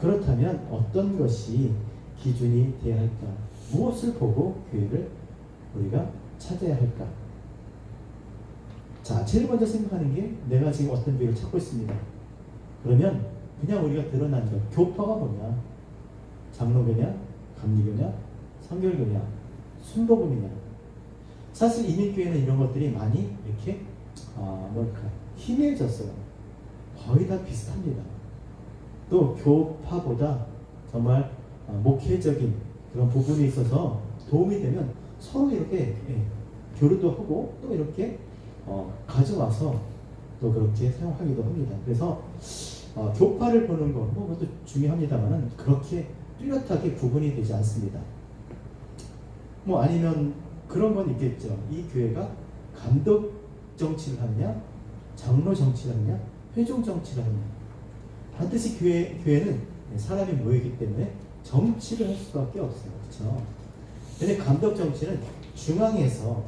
그렇다면 어떤 것이 기준이 되어야 할까? 무엇을 보고 교회를 우리가 찾아야 할까? 자, 제일 먼저 생각하는 게 내가 지금 어떤 교회를 찾고 있습니다. 그러면 그냥 우리가 드러난 것, 교파가 뭐냐? 장로교냐? 감리교냐? 성결교냐? 순복음이냐? 사실 이민교회는 이런 것들이 많이 이렇게 희미해졌어요. 거의 다 비슷합니다. 또 교파보다 정말 목회적인 그런 부분에 있어서 도움이 되면 서로 이렇게 교류도 하고 또 이렇게 가져와서 또 그렇게 사용하기도 합니다. 그래서 교파를 보는 것, 그것도 중요합니다만은 그렇게 뚜렷하게 구분이 되지 않습니다. 아니면 그런 건 있겠죠. 이 교회가 감독 정치를 하느냐, 장로 정치를 하느냐, 회종 정치를 하느냐. 반드시 교회는 사람이 모이기 때문에 정치를 할 수밖에 없어요. 그렇죠? 근데 감독 정치는 중앙에서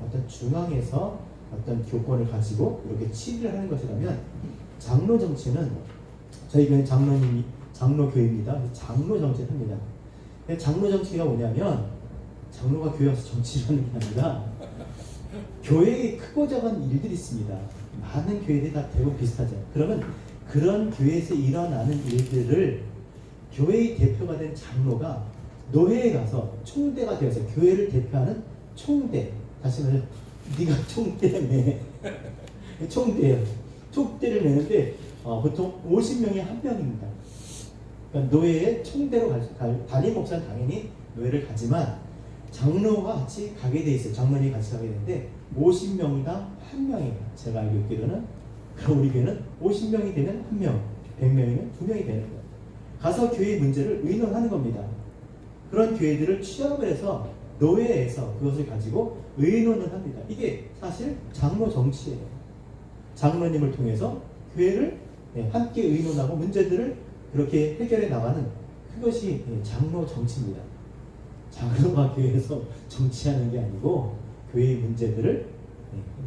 어떤 교권을 가지고 이렇게 치리를 하는 것이라면, 장로 정치는 저희 교회는 장로교회입니다. 장로 정치를 합니다. 장로 정치가 뭐냐면 장로가 교회 와서 정치를 하는 게 아니라 교회에 크고 작은 일들이 있습니다. 많은 교회들이 다 대부분 비슷하죠. 그러면 그런 교회에서 일어나는 일들을 교회의 대표가 된 장로가 노회에 가서 총대가 되어서 교회를 대표하는 총대, 다시 말해 네가 총대를 내. 총대예요. 총대를 내는데 보통 50명이 한 명입니다. 그러니까 노회에 총대로 담임 목사는 당연히 노회를 가지만 장로가 같이 가게 돼 있어요. 장로님이 같이 가게 되는데 50명당 한 명이에요. 제가 알고 있기로는. 그럼 우리 교회는 50명이 되면 한 명, 100명이면 2명이 되는 거예요. 가서 교회의 문제를 의논하는 겁니다. 그런 교회들을 취합을 해서 노회에서 그것을 가지고 의논을 합니다. 이게 사실 장로 정치예요. 장로님을 통해서 교회를 함께 의논하고 문제들을 그렇게 해결해 나가는 그것이 장로 정치입니다. 장로가 교회에서 정치하는 게 아니고 교회의 문제들을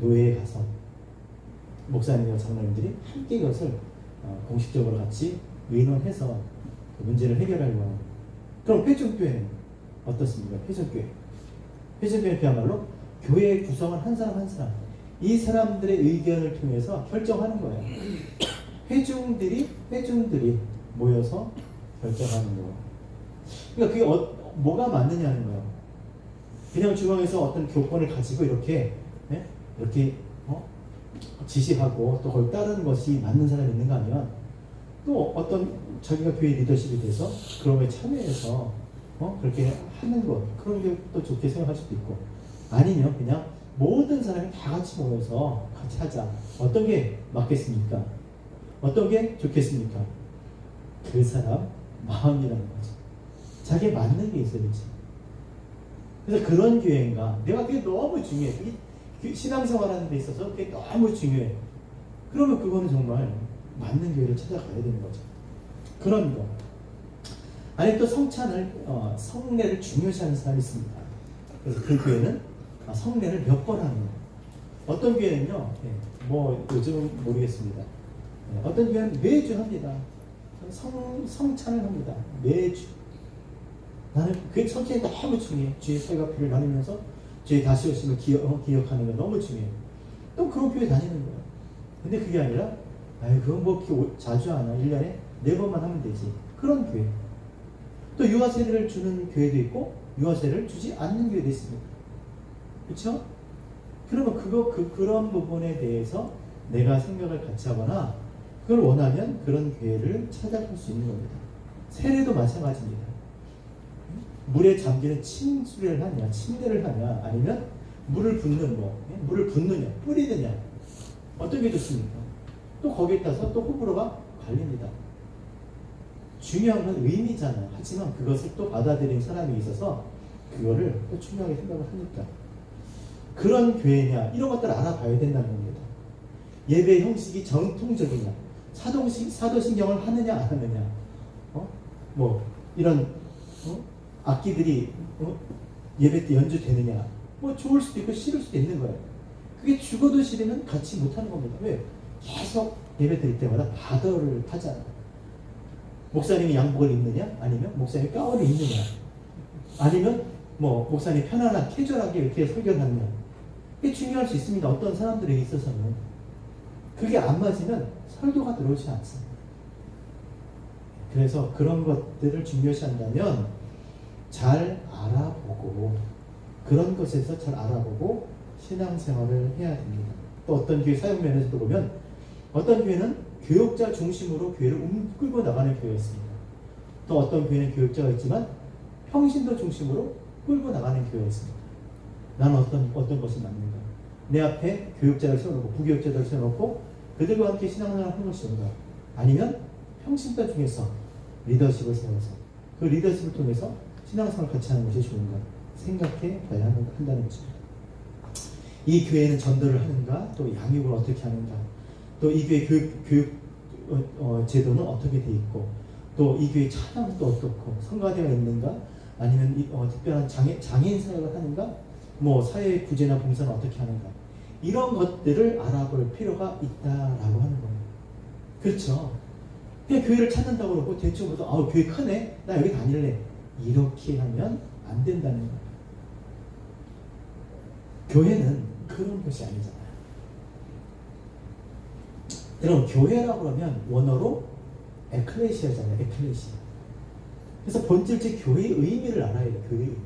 노회에 가서 목사님과 장로님들이 함께 이것을 공식적으로 같이 의논해서 그 문제를 해결하려고 합니다. 그럼 회중교회는 어떻습니까? 회중교회는 그야말로 교회의 구성원 한 사람 한 사람, 이 사람들의 의견을 통해서 결정하는 거예요. 회중들이 모여서 결정하는 거예요. 그러니까 그게 뭐가 맞느냐는 거예요. 그냥 중앙에서 어떤 교권을 가지고 이렇게 지시하고 또 그걸 따르는 것이 맞는 사람이 있는가 하면, 또 어떤 자기가 교회 리더십이 돼서 그런 거에 참여해서 그렇게 하는 것, 그런 게 또 좋게 생각할 수도 있고, 아니면 그냥 모든 사람이 다 같이 모여서 같이 하자. 어떤 게 맞겠습니까? 어떤 게 좋겠습니까? 그 사람 마음이라는 거죠. 자기에 맞는 게 있어야 되지. 그래서 그런 교회인가, 내가 그게 너무 중요해. 그게 신앙생활하는 데 있어서 그게 너무 중요해. 그러면 그거는 정말 맞는 교회를 찾아가야 되는 거죠. 그런 거. 아니, 또 성례를 중요시하는 사람이 있습니다. 그래서 그 교회는 성례를 몇 번 하는 거예요. 어떤 교회는요, 요즘은 모르겠습니다. 어떤 교회는 매주 합니다. 성찬을 합니다. 매주. 나는 그 성찬이 너무 중요해. 주의 살과 피를 나누면서 주의 다시 오심을 기억하는 거 너무 중요해. 또 그런 교회 다니는 거예요. 근데 그게 아니라, 그건 자주 하나? 1년에 4번만 하면 되지. 그런 교회. 또 유아세례를 주는 교회도 있고, 유아세례를 주지 않는 교회도 있습니다. 그렇죠? 그러면 그런 부분에 대해서 내가 생각을 같이 하거나, 그걸 원하면 그런 교회를 찾아갈 수 있는 겁니다. 세례도 마찬가지입니다. 물에 잠기는 침수를 하냐, 침례를 하냐, 아니면 물을 붓느냐, 뿌리느냐, 어떤 게 좋습니까? 또 거기에 따라서 또 호불호가 갈립니다. 중요한 건 의미잖아요. 하지만 그것을 또 받아들인 사람이 있어서 그거를 또 중요하게 생각을 하니까. 그런 교회냐, 이런 것들을 알아봐야 된다는 겁니다. 예배 형식이 정통적이냐, 사도신경을 하느냐 안 하느냐, 이런 악기들이 예배 때 연주되느냐, 좋을 수도 있고 싫을 수도 있는 거예요. 그게 죽어도 싫으면 같이 못하는 겁니다. 왜? 계속 예배 드릴 때마다 바더를 타잖아요. 목사님이 양복을 입느냐? 아니면 목사님이 가운을 입느냐? 아니면 뭐 목사님이 편안하게 캐주얼하게 이렇게 설교를 하느냐? 그게 중요할 수 있습니다. 어떤 사람들에게 있어서는. 그게 안 맞으면 설교가 들어오지 않습니다. 그래서 그런 것들을 중요시한다면 잘 알아보고, 그런 것에서 잘 알아보고 신앙생활을 해야 됩니다. 또 어떤 교회 사역 면에서도 보면 어떤 교회는 교육자 중심으로 교회를 끌고 나가는 교회가 있습니다. 또 어떤 교회는 교육자가 있지만 평신도 중심으로 끌고 나가는 교회가 있습니다. 나는 어떤 것이 맞는가? 내 앞에 교육자를 세워놓고 부교육자를 세워놓고 그들과 함께 신앙생활을 하는 것이 좋은가? 아니면 평신도 중에서 리더십을 세워서 그 리더십을 통해서 신앙생활을 같이 하는 것이 좋은가? 생각해 봐야 한다는 것입니다. 이 교회는 전도를 하는가? 또 양육을 어떻게 하는가? 또 이 교회 교육 제도는 어떻게 돼 있고, 또 이 교회 찬양은 또 어떻고, 성가대가 있는가? 아니면 특별한 장애인 사역을 하는가? 뭐 사회 구제나 봉사는 어떻게 하는가? 이런 것들을 알아볼 필요가 있다라고 하는 거예요. 그렇죠? 그냥 교회를 찾는다고 그러고 대충 보다 교회 크네? 나 여기 다닐래. 이렇게 하면 안 된다는 거예요. 교회는 그런 것이 아니잖아요. 여러분, 교회라고 하면 원어로 에클레시아잖아요. 에클레시아. 그래서 본질적 교회의 의미를 알아야 돼요. 교회의 의미.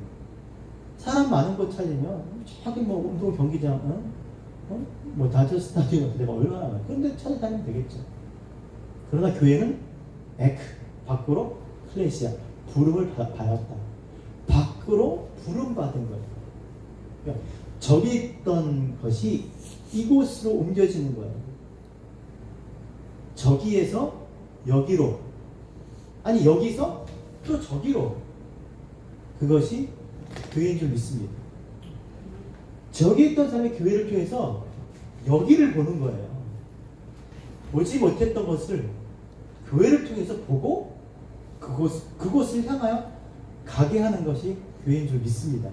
사람 많은 곳 찾으면 저기 뭐 운동 경기장, 뭐 다저 스타디움 같은 데가 얼마나 많아요. 그런데 찾아다니면 되겠죠. 그러나 교회는 에크, 밖으로, 클레시아, 부름을 받았다. 밖으로 부름받은 거예요. 그러니까 저기 있던 것이 이곳으로 옮겨지는 거예요. 저기에서 여기로, 아니 여기서 또 저기로. 그것이 교회인 줄 믿습니다. 저기 있던 사람이 교회를 통해서 여기를 보는 거예요. 보지 못했던 것을 교회를 통해서 보고 그곳을 향하여 가게 하는 것이 교회인 줄 믿습니다.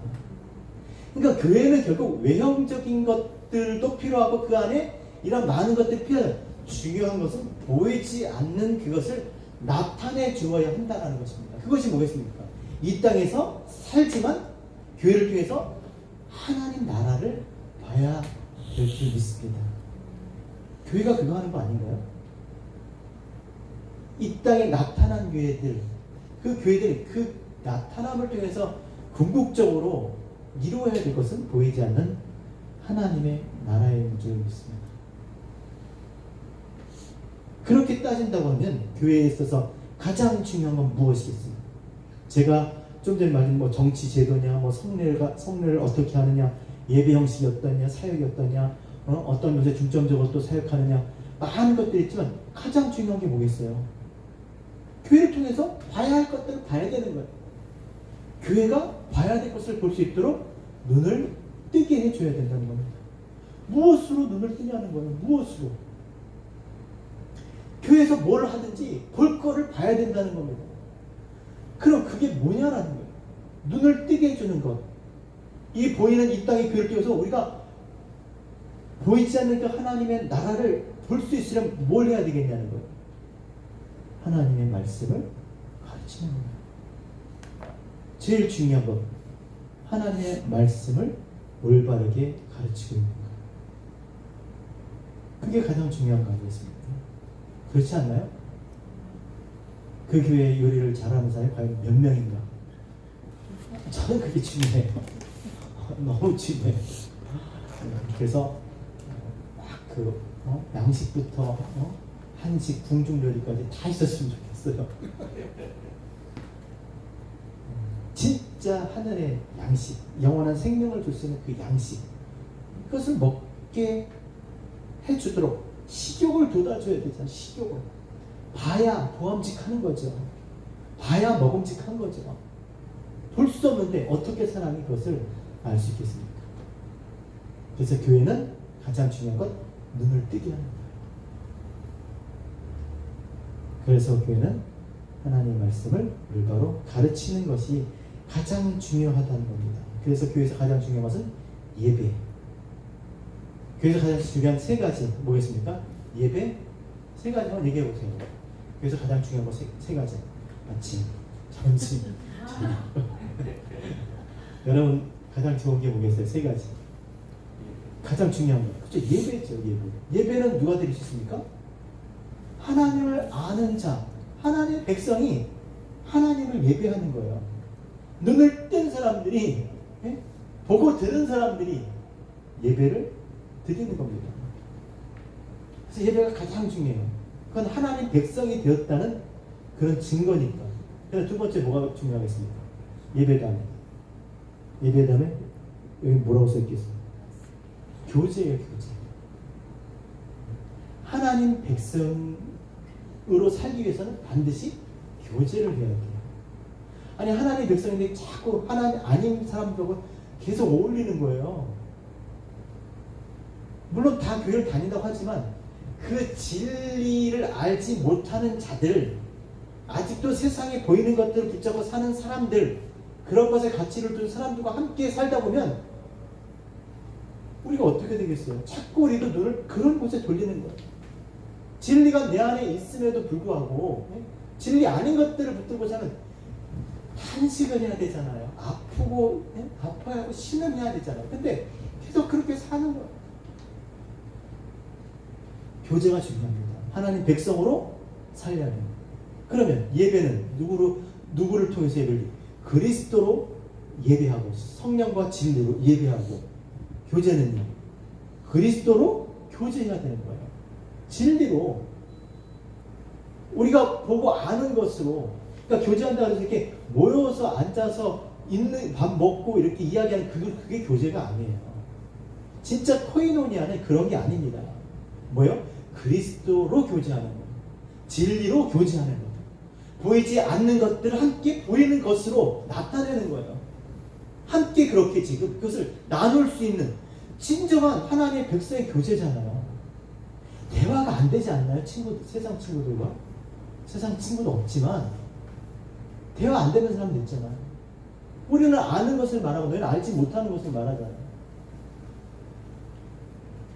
그러니까 교회는 결국 외형적인 것들도 필요하고 그 안에 이런 많은 것들이 필요해요. 중요한 것은 보이지 않는 그것을 나타내 주어야 한다는 것입니다. 그것이 뭐겠습니까? 이 땅에서 살지만 교회를 통해서 하나님 나라를 봐야 될 줄 믿습니다. 교회가 그거 하는 거 아닌가요? 이 땅에 나타난 교회들, 그 교회들이 그 나타남을 통해서 궁극적으로 이루어야 될 것은 보이지 않는 하나님의 나라인 줄 믿습니다. 그렇게 따진다고 하면 교회에 있어서 가장 중요한 건 무엇이겠습니까? 제가 좀 전에 말한 뭐 정치 제도냐, 뭐 성례를 어떻게 하느냐, 예배 형식이 어떠냐, 사역이 어떠냐, 어떤 것에 중점적으로 또 사역하느냐, 많은 것들이 있지만 가장 중요한 게 뭐겠어요? 교회를 통해서 봐야 할 것들을 봐야 되는 거예요. 교회가 봐야 될 것을 볼 수 있도록 눈을 뜨게 해줘야 된다는 겁니다. 무엇으로 눈을 뜨냐는 거예요. 무엇으로? 교회에서 뭘 하든지 볼 거를 봐야 된다는 겁니다. 그럼 그게 뭐냐라는 거예요. 눈을 뜨게 해주는 것. 이 보이는 이 땅의 교회를 통해서 우리가 보이지 않는 그 하나님의 나라를 볼 수 있으려면 뭘 해야 되겠냐는 거예요. 하나님의 말씀을 가르치는 거예요. 제일 중요한 것, 하나님의 말씀을 올바르게 가르치고 있는 거예요. 그게 가장 중요한 거 아니겠습니까? 그렇지 않나요? 그 교회 요리를 잘하는 사람이 과연 몇 명인가? 저는 그게 중요해요. 너무 중요해요. 그래서 막 양식부터 한식, 궁중 요리까지 다 있었으면 좋겠어요. 진짜 하늘의 양식, 영원한 생명을 줄 수 있는 그 양식, 그것을 먹게 해주도록 식욕을 돋아줘야 되잖아요. 식욕을. 봐야 보암직하는 거죠. 봐야 먹음직한 거죠. 볼 수 없는데 어떻게 사람이 그것을 알 수 있겠습니까? 그래서 교회는 가장 중요한 건 눈을 뜨게 하는 거예요. 그래서 교회는 하나님의 말씀을 올바로 가르치는 것이 가장 중요하다는 겁니다. 그래서 교회에서 가장 중요한 것은 예배. 교회에서 가장 중요한 세 가지 뭐겠습니까? 예배 세 가지만 얘기해 보세요. 그래서 가장 중요한 거 세 가지. 아침, 점심, 저녁. 여러분 가장 좋은 게 뭐겠어요? 세 가지. 가장 중요한 거. 그렇죠? 예배죠, 예배. 예배는 누가 드릴 수 있습니까? 하나님을 아는 자, 하나님의 백성이 하나님을 예배하는 거예요. 눈을 뜬 사람들이, 보고 들은 사람들이 예배를 드리는 겁니다. 그래서 예배가 가장 중요해요. 그건 하나님 백성이 되었다는 그런 증거니까. 그래서 두 번째 뭐가 중요하겠습니까? 예배 다음에. 예배 다음에 여기 뭐라고 써있겠어요? 교제예요, 교제. 하나님 백성으로 살기 위해서는 반드시 교제를 해야 돼요. 아니 하나님 백성인데 자꾸 하나님 아닌 사람들하고 계속 어울리는 거예요. 물론 다 교회를 다닌다고 하지만 그 진리를 알지 못하는 자들, 아직도 세상에 보이는 것들을 붙잡고 사는 사람들, 그런 것에 가치를 둔 사람들과 함께 살다 보면 우리가 어떻게 되겠어요? 자꾸 우리도 눈을 그런 곳에 돌리는 거예요. 진리가 내 안에 있음에도 불구하고 진리 아닌 것들을 붙들고서는 탄식을 해야 되잖아요. 아프고 아파야 하고 신음해야 되잖아요. 근데 계속 그렇게 사는 거예요. 교제가 중요합니다. 하나님 백성으로 살려야 됩니다. 그러면 예배는 누구를 통해서 예배를 그리스도로 예배하고 성령과 진리로 예배하고, 교제는요 그리스도로 교제해야 되는 거예요. 진리로 우리가 보고 아는 것으로, 그러니까 교제한다 해서 이렇게 모여서 앉아서 있는 밥 먹고 이렇게 이야기하는 그게 교제가 아니에요. 진짜 코이노니아는 그런 게 아닙니다. 뭐요? 그리스도로 교제하는 거예요. 진리로 교제하는 거예요. 보이지 않는 것들을 함께 보이는 것으로 나타내는 거예요. 함께 그렇게 지금 그것을 나눌 수 있는 진정한 하나님의 백성의 교제잖아요. 대화가 안 되지 않나요? 세상 친구들과? 세상 친구도 없지만 대화 안 되는 사람도 있잖아요. 우리는 아는 것을 말하고 너희는 알지 못하는 것을 말하잖아요.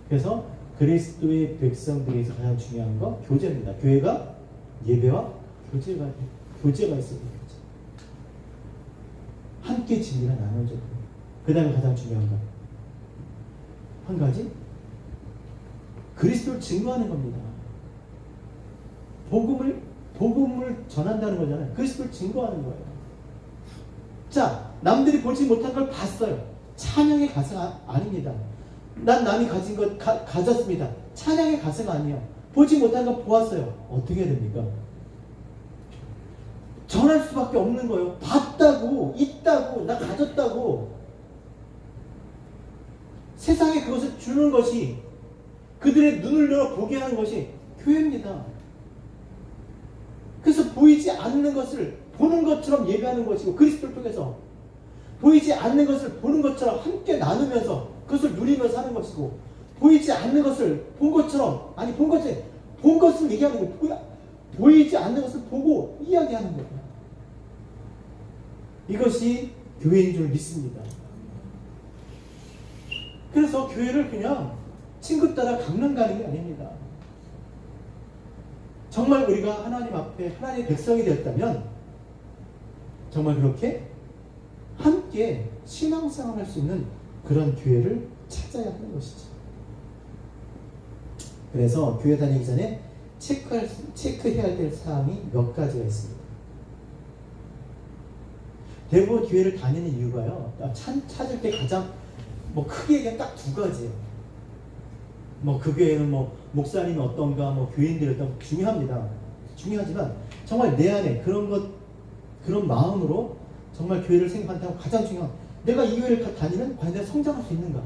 그래서 그리스도의 백성들에서 가장 중요한 거 교제입니다. 교회가 예배와 교제가 있어야 돼요. 함께 진리가 나눠져. 그 다음에 가장 중요한 거 한 가지, 그리스도를 증거하는 겁니다. 복음을 전한다는 거잖아요. 그리스도를 증거하는 거예요. 자, 남들이 보지 못한 걸 봤어요. 찬양의 가사가 아닙니다. 난 남이 가진 것 가졌습니다. 찬양의 가사가 아니에요. 보지 못한 거 보았어요. 어떻게 해야 됩니까? 전할 수밖에 없는 거예요. 봤다고, 있다고, 나 가졌다고. 세상에 그것을 주는 것이, 그들의 눈을 열어 보게 하는 것이 교회입니다. 그래서 보이지 않는 것을 보는 것처럼 예배하는 것이고, 그리스도를 통해서 보이지 않는 것을 보는 것처럼 함께 나누면서 그것을 누리면서 사는 것이고, 보이지 않는 것을 본 것처럼, 아니 본 것을 얘기하는 거예요. 보이지 않는 것을 보고 이야기하는 거예요. 이것이 교회인 줄 믿습니다. 그래서 교회를 그냥 친구 따라 강남 가는 게 아닙니다. 정말 우리가 하나님 앞에 하나님의 백성이 되었다면 정말 그렇게 함께 신앙생활을 할 수 있는 그런 교회를 찾아야 하는 것이죠. 그래서 교회 다니기 전에 체크해야 될 사항이 몇 가지가 있습니다. 대부분 교회를 다니는 이유가요, 찾을 때 가장 크게 얘기하면 딱 두 가지예요. 그 교회는 목사님이 어떤가, 교인들이 어떤가 중요합니다. 중요하지만 정말 내 안에 그런 마음으로 정말 교회를 생각한다면 가장 중요한, 내가 이 교회를 다니면 과연 내가 성장할 수 있는가?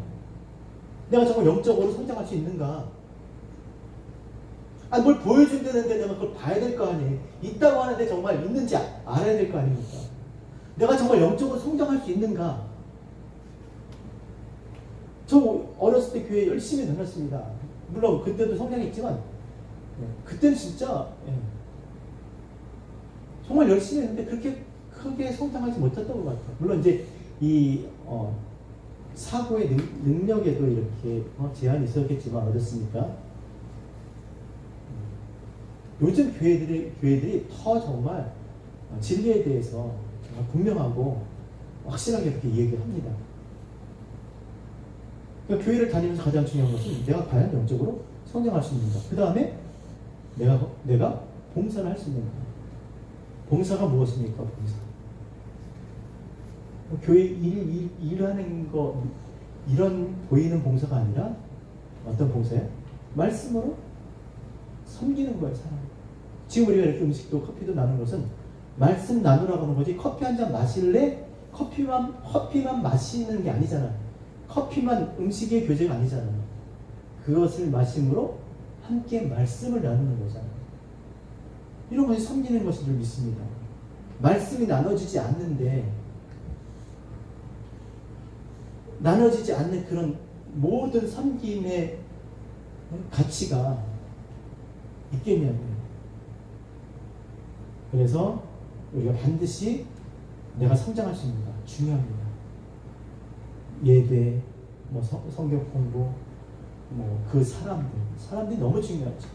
내가 정말 영적으로 성장할 수 있는가? 뭘 보여준다는데 내가 그걸 봐야 될 거 아니에요. 있다고 하는데 정말 있는지 알아야 될 거 아닙니까? 내가 정말 영적으로 성장할 수 있는가? 저 어렸을 때 교회 열심히 다녔습니다. 물론 그때도 성장했지만 그때는 진짜 정말 열심히 했는데 그렇게 크게 성장하지 못했던 것 같아요. 물론 이제 이 사고의 능력에도 이렇게 제한이 있었겠지만 어렸으니까 요즘 교회들이 더 정말 진리에 대해서 정말 분명하고 확실하게 이렇게 얘기를 합니다. 그러니까 교회를 다니면서 가장 중요한 것은 내가 과연 영적으로 성장할 수 있는가. 그 다음에 내가 봉사를 할 수 있는가. 봉사가 무엇입니까? 봉사. 교회 일하는 거 이런 보이는 봉사가 아니라 어떤 봉사예요? 말씀으로 섬기는 거예요, 사람. 지금 우리가 이렇게 음식도 커피도 나누는 것은 말씀 나누라고 하는 거지. 커피 한 잔 마실래? 커피만 마시는 게 아니잖아요. 커피만 음식의 교제가 아니잖아요. 그것을 마심으로 함께 말씀을 나누는 거잖아요. 이런 것이 섬기는 것인 줄 믿습니다. 말씀이 나눠지지 않는데, 나눠지지 않는 그런 모든 섬김의 가치가 있겠냐고요. 그래서 우리가 반드시 내가 성장할 수 있는가 중요합니다. 예배, 성경 공부, 그 사람들이 너무 중요하죠.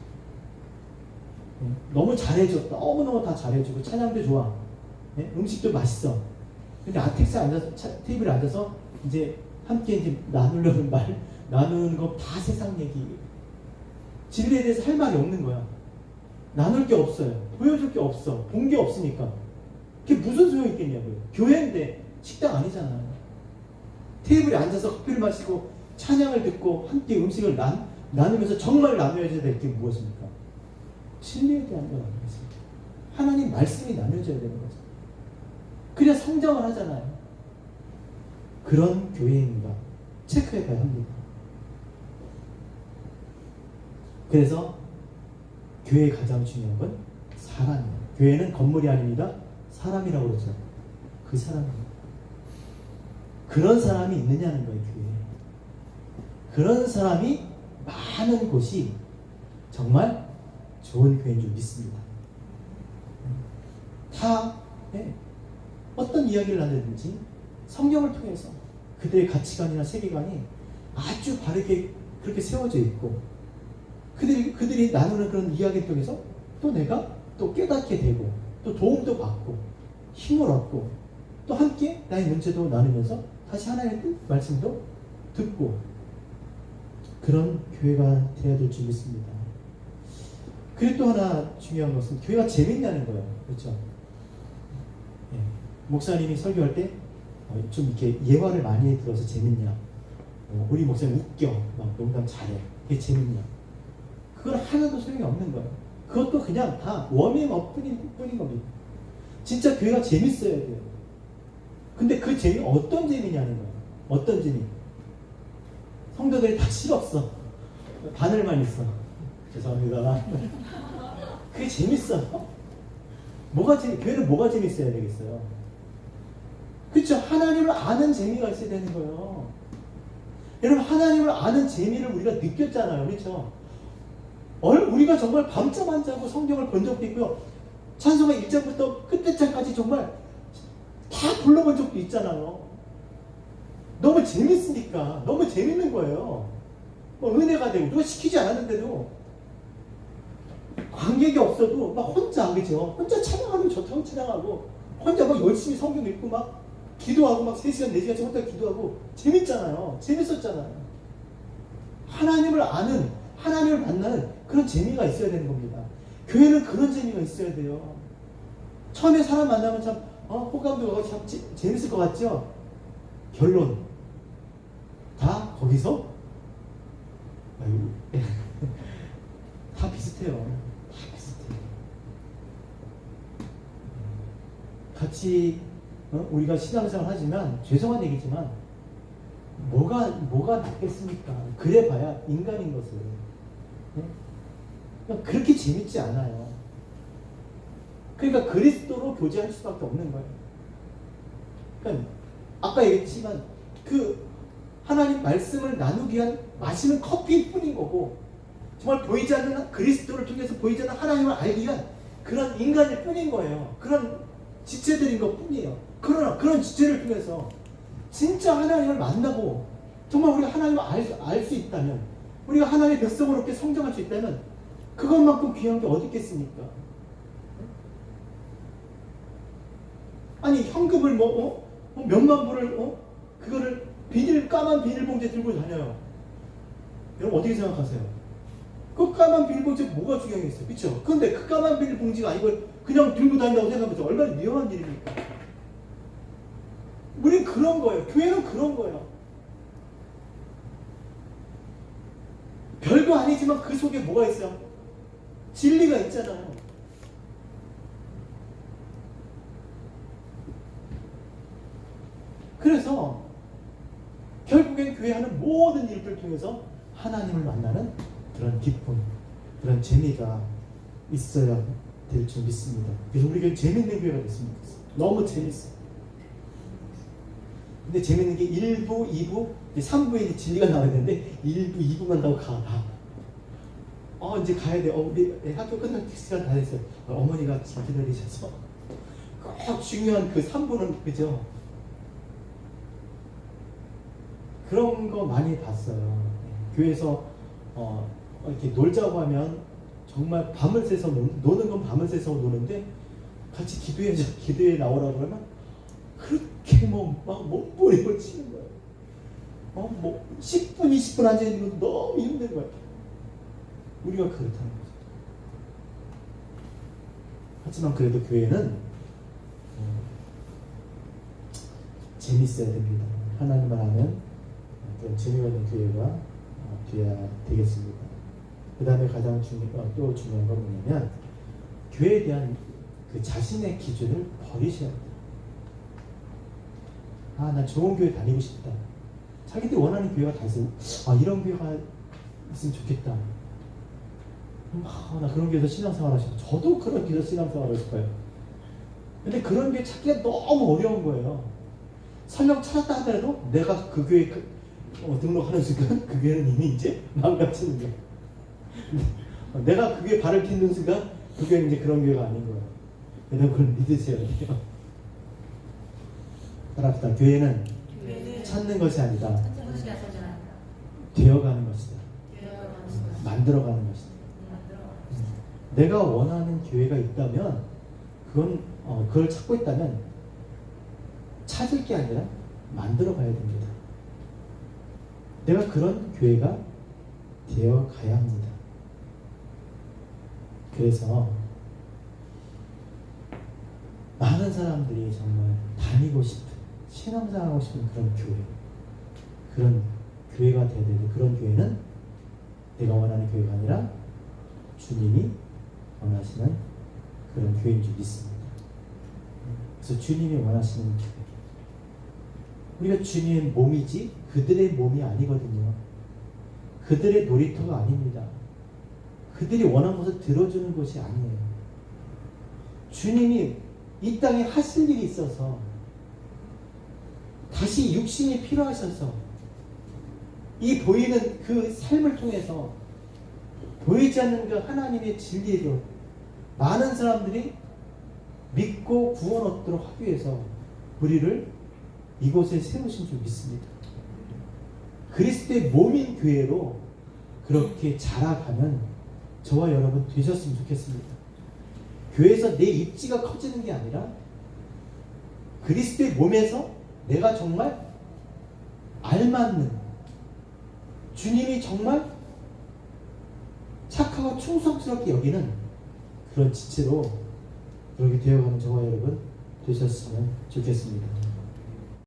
너무 잘해줘. 너무너무 다 잘해주고 찬양도 좋아. 음식도 맛있어. 근데 테이블에 앉아서 이제 함께 이제 나누는 거 다 세상 얘기. 진리에 대해서 할 말이 없는 거야. 나눌 게 없어요. 보여줄 게 없어. 본 게 없으니까. 그게 무슨 소용이 있겠냐고요. 교회인데 식당 아니잖아요. 테이블에 앉아서 커피를 마시고 찬양을 듣고 함께 음식을 나누면서 정말 나눠야 될 게 무엇입니까? 진리에 대한 거 아니겠습니까? 하나님 말씀이 나눠져야 되는 거죠. 그래야 성장을 하잖아요. 그런 교회인가 체크해 봐야 합니다. 그래서 교회의 가장 중요한 건 사람이에요. 교회는 건물이 아닙니다. 사람이라고 그러죠. 그 사람입니다. 그런 사람이 있느냐는 거예요, 교회에. 그런 사람이 많은 곳이 정말 좋은 교회인 줄 믿습니다. 어떤 이야기를 나누든지 성경을 통해서 그들의 가치관이나 세계관이 아주 바르게 그렇게 세워져 있고, 그들이 나누는 그런 이야기를 통해서 또 내가 또 깨닫게 되고, 또 도움도 받고, 힘을 얻고, 또 함께 나의 문제도 나누면서 다시 하나님의 뜻, 말씀도 듣고, 그런 교회가 되어야 될 줄 믿습니다. 그리고 또 하나 중요한 것은 교회가 재밌냐는 거예요. 그렇죠? 목사님이 설교할 때 좀 이렇게 예화를 많이 들어서 재밌냐? 우리 목사님 웃겨, 막 농담 잘해, 그게 재밌냐? 그걸 하나도 소용이 없는 거예요. 그것도 그냥 다 워밍업 뿐인 겁니다. 진짜 교회가 재밌어야 돼요. 근데 그 재미 어떤 재미냐는 거예요. 어떤 재미? 성도들이 다 싫었어. 바늘만 있어. 죄송합니다. 그게 재밌어. 교회는 뭐가 재밌어야 되겠어요? 그렇죠. 하나님을 아는 재미가 있어야 되는 거예요. 여러분, 하나님을 아는 재미를 우리가 느꼈잖아요. 그렇죠? 우리가 정말 밤잠 안 자고 성경을 본 적도 있고요. 찬송가 1장부터 끝장까지 정말 다 불러본 적도 있잖아요. 너무 재밌으니까. 너무 재밌는 거예요. 은혜가 되고, 누가 시키지 않았는데도 관객이 없어도 막 혼자, 그죠? 혼자 찬양하고 좋다고 찬양하고, 혼자 막 열심히 성경 읽고 막 기도하고 막 3시간, 4시간씩 혼자 기도하고 재밌잖아요. 재밌었잖아요. 하나님을 아는, 하나님을 만나는 그런 재미가 있어야 되는 겁니다. 교회는 그런 재미가 있어야 돼요. 처음에 사람 만나면 참 호감도 가고 참 재밌을 것 같죠? 결론 다 거기서 다 비슷해요. 다 비슷해요. 같이 우리가 신앙생활 하지만, 죄송한 얘기지만 뭐가 낫겠습니까? 그래 봐야 인간인 것을. 그렇게 재밌지 않아요. 그러니까 그리스도로 교제할 수밖에 없는 거예요. 그러니까 아까 얘기했지만 그 하나님 말씀을 나누기 위한 마시는 커피일 뿐인 거고, 정말 보이지 않는 그리스도를 통해서 보이지 않는 하나님을 알기 위한 그런 인간일 뿐인 거예요. 그런 지체들인 것 뿐이에요. 그러나 그런 지체를 통해서 진짜 하나님을 만나고 정말 우리가 하나님을 알 수 있다면, 우리가 하나님의 백성으로 이렇게 성장할 수 있다면, 그것만큼 귀한 게 어디 있겠습니까? 아니 현금을 몇만 불을 그거를 까만 비닐봉지에 들고 다녀요. 여러분 어떻게 생각하세요? 그 까만 비닐봉지에 뭐가 중요하겠어요? 그렇죠? 그런데 그 까만 비닐봉지가 이걸 그냥 들고 다닌다고 생각하면서 얼마나 위험한 일입니까? 우린 그런 거예요. 교회는 그런 거예요. 별거 아니지만 그 속에 뭐가 있어요? 진리가 있잖아요. 그래서 결국엔 교회 하는 모든 일들을 통해서 하나님을 만나는 그런 기쁨, 그런 재미가 있어야 될 줄 믿습니다. 그래서 우리 교회 재밌는 교회가 됐으면 좋겠어요. 너무 재밌어요. 근데 재밌는 게 1부, 2부, 3부에 진리가 나와야 되는데 1부, 2부만 나오고 가. 이제 가야 돼. 우리 학교 끝날 시간 다 됐어요. 어머니가 지금 기다리셔서 꼭 중요한 그 3부는 그죠? 그런 거 많이 봤어요. 교회에서 이렇게 놀자고 하면 정말 밤을 새서 노는 건 밤을 새서 노는데 같이 기도에 나오라고 하면 그렇게 막 몸부림을 치는 거예요. 10분, 20분 앉아있는 건 너무 힘든 거예요. 우리가 그렇다는 거죠. 하지만 그래도 교회는 재밌어야 됩니다. 하나님을 아는 그런 재미가 있는 교회가 되어야 되겠습니다. 그 다음에 가장 또 중요한 건 뭐냐면 교회에 대한 그 자신의 기준을 버리셔야 돼요. 나 좋은 교회 다니고 싶다. 자기들 원하는 교회가 다 있어요. 이런 교회가 있으면 좋겠다. 나 그런 교회에서 신앙생활 하시고 저도 그런 교회에서 신앙생활 하고 싶어요. 근데 그런 교회 찾기가 너무 어려운 거예요. 설령 찾았다 하더라도 내가 그 교회 등록하는 순간 그 교회는 이미 이제 망가지는 거예요. 내가 그 교회에 발을 딛는 순간 그 교회는 이제 그런 교회가 아닌 거예요. 여러분 그걸 믿으셔야 돼요. 따라합시다. 교회는 찾는 것이 아니다. 되어가는 것이다. 만들어가는 것이다. 내가 원하는 교회가 있다면 그걸 찾고 있다면 찾을 게 아니라 만들어 가야 됩니다. 내가 그런 교회가 되어 가야 합니다. 그래서 많은 사람들이 정말 다니고 싶은 신앙생활하고 싶은 그런 교회가 되어야 되는데 그런 교회는 내가 원하는 교회가 아니라 주님이 원하시는 그런 교회인 줄 믿습니다. 그래서 주님이 원하시는 교회, 우리가 주님의 몸이지 그들의 몸이 아니거든요. 그들의 놀이터가 아닙니다. 그들이 원하는 것을 들어주는 것이 아니에요. 주님이 이 땅에 하실 일이 있어서 다시 육신이 필요하셔서 이 보이는 그 삶을 통해서 보이지 않는 그 하나님의 진리로 많은 사람들이 믿고 구원 얻도록 하기 위해서 우리를 이곳에 세우신 줄 믿습니다. 그리스도의 몸인 교회로 그렇게 자라가는 저와 여러분 되셨으면 좋겠습니다. 교회에서 내 입지가 커지는 게 아니라 그리스도의 몸에서 내가 정말 알맞는 주님이 정말 착하고 충성스럽게 여기는 그런 지체로 그렇게 되어가는 저와 여러분 되셨으면 좋겠습니다.